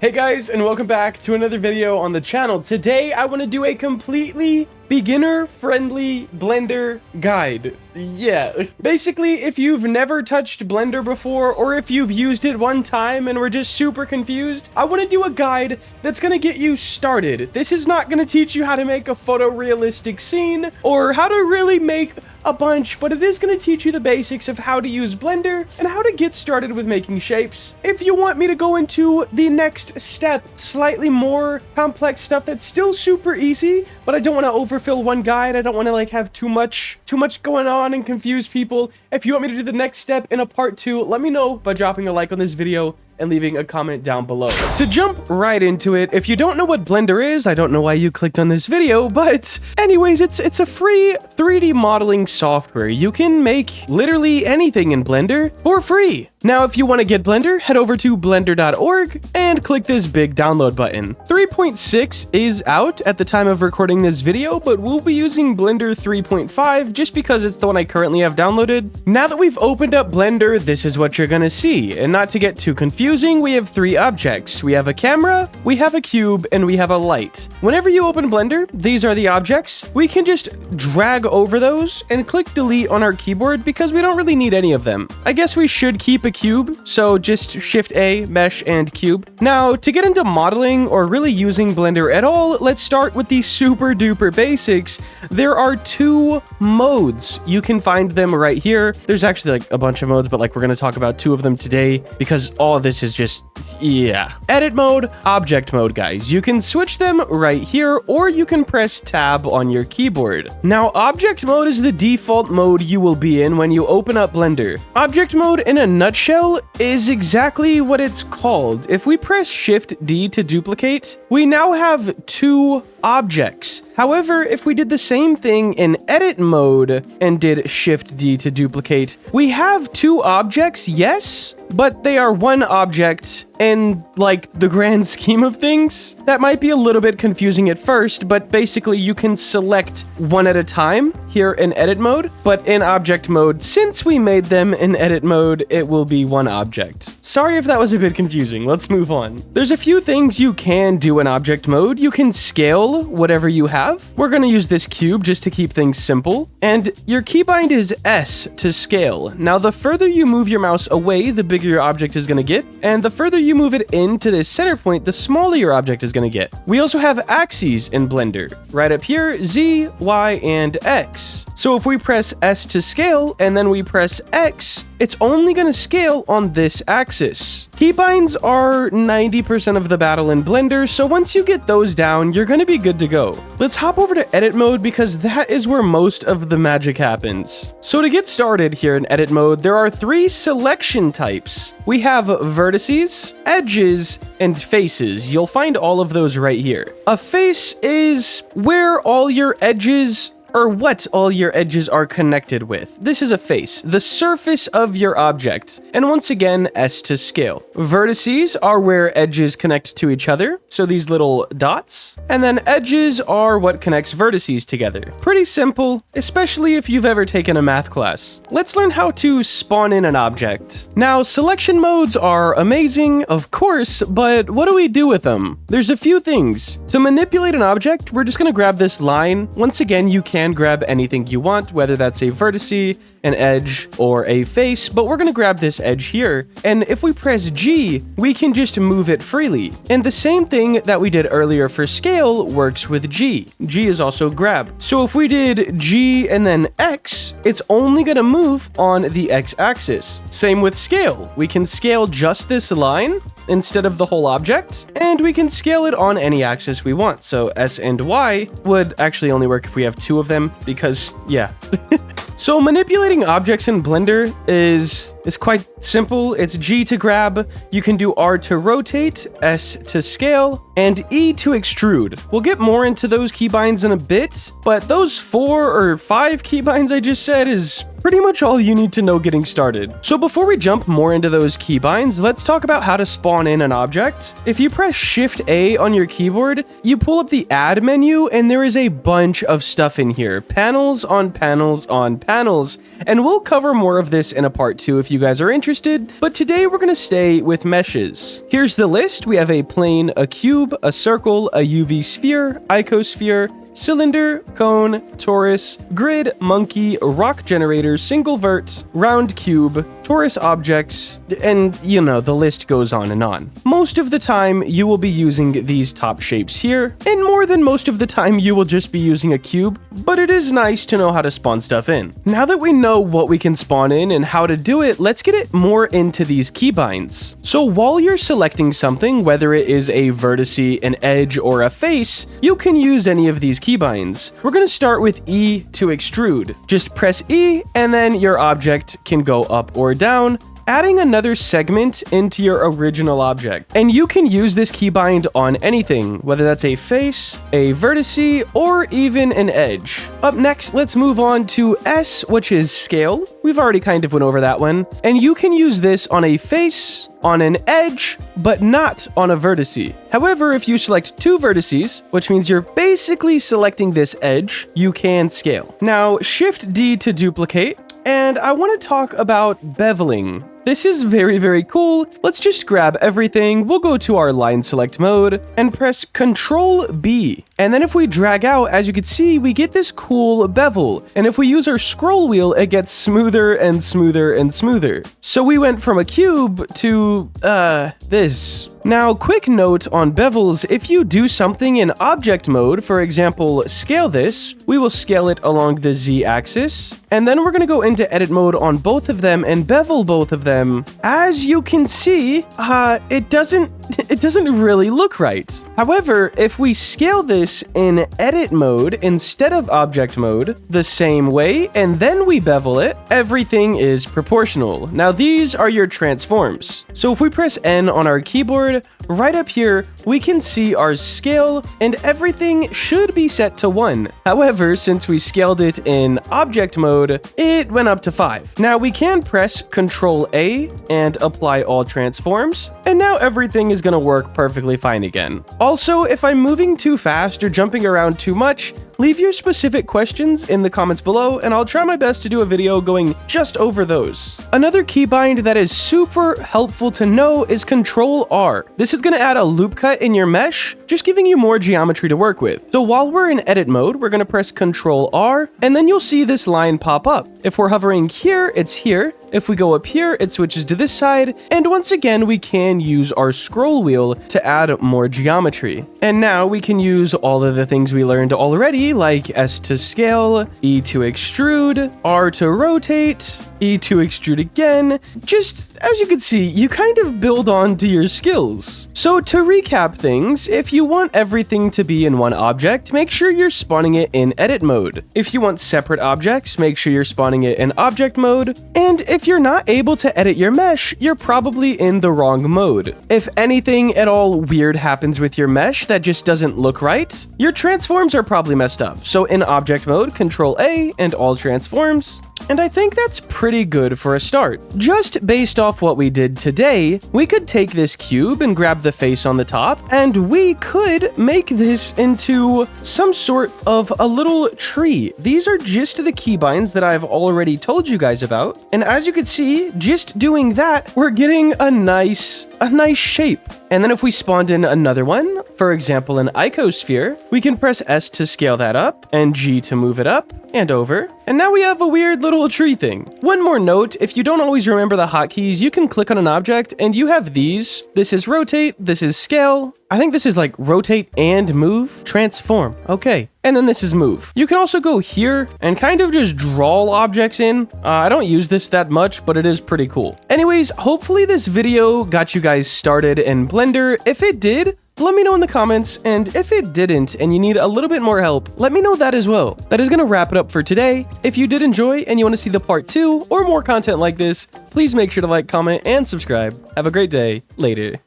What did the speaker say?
Hey guys, and welcome back to another video on the channel. Today I want to do a completely beginner-friendly Blender guide. Yeah, basically if you've never touched Blender before, or if you've used it one time and were just super confused, I want to do a guide that's going to get you started. This is not going to teach you how to make a photorealistic scene or how to really make a bunch, but it is going to teach you the basics of how to use Blender and how to get started with making shapes. If you want me to go into the next step, slightly more complex stuff that's still super easy, but I don't want to overfill one guide. I don't want to like have too much going on and confuse people. If you want me to do the next step in a part 2, let me know by dropping a like on this video and leaving a comment down below. To jump right into it, if you don't know what Blender is, I don't know why you clicked on this video, but anyways, it's a free 3D modeling software. You can make literally anything in Blender for free. Now, if you want to get Blender, head over to blender.org and click this big download button. 3.6 is out at the time of recording this video, but we'll be using Blender 3.5 just because it's the one I currently have downloaded. Now that we've opened up Blender, this is what you're gonna see. And not to get too confusing, we have 3 objects. We have a camera, we have a cube, and we have a light. Whenever you open Blender, these are the objects. We can just drag over those and click delete on our keyboard because we don't really need any of them. I guess we should keep a cube, so just Shift A, mesh, and cube. Now, to get into modeling or really using Blender at all, let's start with the super duper basics. There are 2 modes. You can find them right here. There's actually like a bunch of modes, but like we're gonna talk about 2 of them today because all of this is just, yeah. Edit mode, object mode, guys. You can switch them right here, or you can press tab on your keyboard. Now, object mode is the default mode you will be in when you open up Blender. Object mode, in a nutshell, is exactly what it's called. If we press Shift D to duplicate, we now have 2 objects. However, if we did the same thing in edit mode and did Shift D to duplicate, we have 2 objects, yes, but they are 1 object in like the grand scheme of things. That might be a little bit confusing at first, but basically you can select one at a time here in edit mode, but in object mode, since we made them in edit mode, it will be 1 object. Sorry if that was a bit confusing. Let's move on. There's a few things you can do in object mode. You can scale whatever you have. We're going to use this cube just to keep things simple. And your keybind is S to scale. Now, the further you move your mouse away, the bigger your object is going to get. And the further you move it into this center point, the smaller your object is going to get. We also have axes in Blender. Right up here, Z, Y, and X. So if we press S to scale and then we press X, it's only going to scale on this axis. Keybinds are 90% of the battle in Blender, so once you get those down, you're going to be good to go. Let's hop over to edit mode because that is where most of the magic happens. So to get started here in edit mode, there are 3 selection types. We have vertices, edges, and faces. You'll find all of those right here. A face is where all your edges or what all your edges are connected with. This is a face, the surface of your object. And once again, S to scale. Vertices are where edges connect to each other, so these little dots. And then edges are what connects vertices together. Pretty simple, especially if you've ever taken a math class. Let's learn how to spawn in an object. Now, selection modes are amazing, of course, but what do we do with them? There's a few things. To manipulate an object, we're just gonna grab this line. Once again, you can grab anything you want, whether that's a vertice, an edge, or a face, but we're gonna grab this edge here. And if we press G, we can just move it freely. And the same thing that we did earlier for scale works with G. G is also grab. So if we did G and then X, it's only gonna move on the X axis. Same with scale. We can scale just this line instead of the whole object, and we can scale it on any axis we want. So S and Y would actually only work if we have 2 of them, because yeah. So manipulating objects in Blender is quite simple. It's G to grab, you can do R to rotate, S to scale, and E to extrude. We'll get more into those keybinds in a bit, but those 4 or 5 keybinds I just said is pretty much all you need to know getting started. So before we jump more into those keybinds, let's talk about how to spawn in an object. If you press Shift A on your keyboard, you pull up the Add menu, and there is a bunch of stuff in here. Panels on panels on panels. And we'll cover more of this in a part 2 if you you guys are interested, but today we're going to stay with meshes. Here's the list. We have a plane, a cube, a circle, a UV sphere, icosphere, cylinder, cone, torus, grid, monkey, rock generator, single vert, round cube, torus objects, and you know, the list goes on and on. Most of the time, you will be using these top shapes here, and more than most of the time, you will just be using a cube, but it is nice to know how to spawn stuff in. Now that we know what we can spawn in and how to do it, let's get it more into these keybinds. So while you're selecting something, whether it is a vertice, an edge, or a face, you can use any of these keybinds. We're going to start with E to extrude. Just press E and then your object can go up or down, adding another segment into your original object. And you can use this keybind on anything, whether that's a face, a vertice, or even an edge. Up next, let's move on to S, which is scale. We've already kind of went over that one. And you can use this on a face, on an edge, but not on a vertice. However, if you select two vertices, which means you're basically selecting this edge, you can scale. Now, Shift D to duplicate, and I want to talk about beveling. This is very, very cool. Let's just grab everything. We'll go to our line select mode and press Control B. And then if we drag out, as you can see, we get this cool bevel. And if we use our scroll wheel, it gets smoother and smoother and smoother. So we went from a cube to, this. Now, quick note on bevels, if you do something in object mode, for example, scale this, we will scale it along the Z axis. And then we're going to go into edit mode on both of them and bevel both of them. As you can see, it doesn't really look right. However, if we scale this in edit mode instead of object mode the same way, and then we bevel it, everything is proportional. Now, these are your transforms. So if we press N on our keyboard, right up here, we can see our scale, and everything should be set to 1. However, since we scaled it in object mode, it went up to 5. Now we can press Control A and apply all transforms, and now everything is going to work perfectly fine again. Also, if I'm moving too fast or jumping around too much, leave your specific questions in the comments below, and I'll try my best to do a video going just over those. Another keybind that is super helpful to know is Control R. This is going to add a loop cut in your mesh, just giving you more geometry to work with. So while we're in edit mode, we're going to press Control R, and then you'll see this line pop up. If we're hovering here, it's here. If we go up here, it switches to this side, and once again, we can use our scroll wheel to add more geometry. And now we can use all of the things we learned already, like S to scale, E to extrude, R to rotate, E to extrude again. Just as you can see, you kind of build on to your skills. So to recap things, if you want everything to be in one object, make sure you're spawning it in edit mode. If you want separate objects, make sure you're spawning it in object mode. And if you're not able to edit your mesh, you're probably in the wrong mode. If anything at all weird happens with your mesh that just doesn't look right, your transforms are probably messed up. So in object mode, Control A and all transforms. And I think that's pretty good for a start. Just based off what we did today, we could take this cube and grab the face on the top, and we could make this into some sort of a little tree. These are just the keybinds that I've already told you guys about. And as you can see, just doing that, we're getting a nice shape. And then if we spawned in another one, for example, an icosphere, we can press S to scale that up and G to move it up and over. And now we have a weird little tree thing. One more note, if you don't always remember the hotkeys, you can click on an object and you have these. This is rotate, this is scale. I think this is like rotate and move, transform. Okay. And then this is move. You can also go here and kind of just draw objects in. I don't use this that much, but it is pretty cool. Anyways, hopefully this video got you guys started in Blender. If it did, let me know in the comments, and if it didn't and you need a little bit more help, let me know that as well. That is going to wrap it up for today. If you did enjoy and you want to see the part 2 or more content like this, please make sure to like, comment, and subscribe. Have a great day. Later.